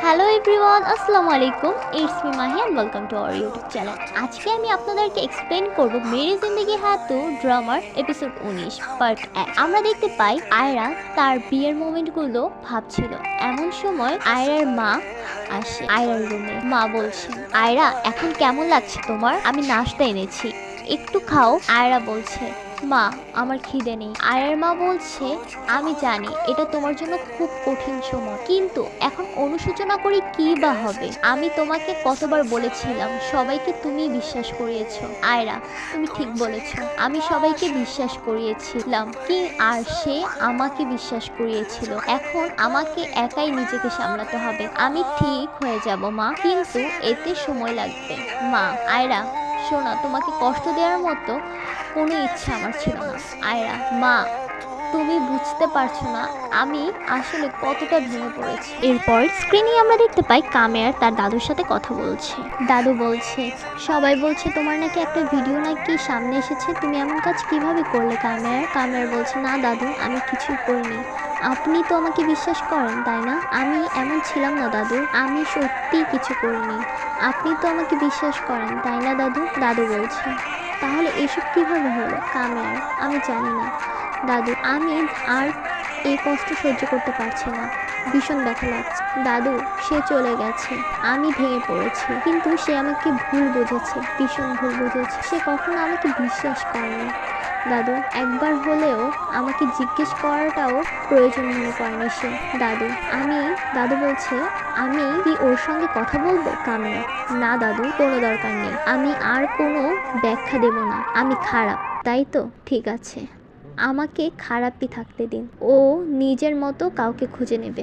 Hello everyone, আসসালামু আলাইকুম। It's me Mahi and welcome to our YouTube channel. আজকে আমি আপনাদেরকে এক্সপ্লেন করব মেরে জিন্দেগি হ্যায় তো ড্রামার এপিসোড 19 পার্ট 1। আমরা দেখতে পাই আয়রা তার বিয়ের মোমেন্টগুলো ভাবছিল। এমন সময় আয়রার মা আসে আয়রার রুমে। মা বলছেন, আয়রা এখন কেমন লাগছে তোমার? আমি নাস্তা এনেছি, একটু খাও। আয়রা বলছে, মা আমার খিদে নেই। আয়রার মা বলছে, আমি জানি এটা তোমার জন্য খুব কঠিন সময়, কিন্তু এখন অনুশোচনা করে কি বা হবে? আমি তোমাকে কতবার বলেছিলাম, সবাইকে তুমি বিশ্বাস করিয়েছো। আয়রা, তুমি ঠিক বলেছো, আমি সবাইকে বিশ্বাস করিয়েছিলাম কি, আর সে আমাকে বিশ্বাস করিয়েছিল। এখন আমাকে একাই নিজেকে সামলাতে হবে। আমি ঠিক হয়ে যাব মা, কিন্তু এতে সময় লাগবে। মা, আয়রা শোনা, তোমাকে কষ্ট দেওয়ার মতো কোনো ইচ্ছা আমার ছিল না। আয়রা, মা তুমি বুঝতে পারছো না আমি আসলে কতটা ভেঙে পড়েছি। এরপর স্ক্রিনে আমরা দেখতে পাই কামের তার দাদুর সাথে কথা বলছে। দাদু বলছে, সবাই বলছে তোমার নাকি একটা ভিডিও নাকি সামনে এসেছে, তুমি এমন কাজ কিভাবে করলে? কামের বলছে, না দাদু, আমি কিছুই করিনি। আপনি তো আমাকে বিশ্বাস করেন তাই না? আমি এমন ছিলাম না দাদু, আমি সত্যি কিছু করিনি। আপনি তো আমাকে বিশ্বাস করেন তাই না দাদু? দাদু বলছে, তাহলে এসব কিভাবে হলো? কামের, আমি জানি না দাদু, আমি আর এই কষ্ট সহ্য করতে পারছি না, ভীষণ ব্যথা লাগছে। দাদু, সে চলে গেছে, আমি ভেঙে পড়েছি, কিন্তু সে আমাকে ভুল বুঝেছে, ভীষণ ভুল বুঝেছে। সে কখনো আমাকে বিশ্বাস করেনি দাদু, একবার হলেও আমাকে জিজ্ঞেস করাটাও প্রয়োজন মনে করেনি সে। দাদু বলছে, আমি কি ওর সঙ্গে কথা বলবো? কামে, না দাদু, কোনো দরকার নেই, আমি আর কোনো ব্যাখ্যা দেব না। আমি খারাপ, তাই তো? ঠিক আছে, আমাকে খারাপই থাকতে দিন, ও নিজের মতো কাউকে খুঁজে নেবে।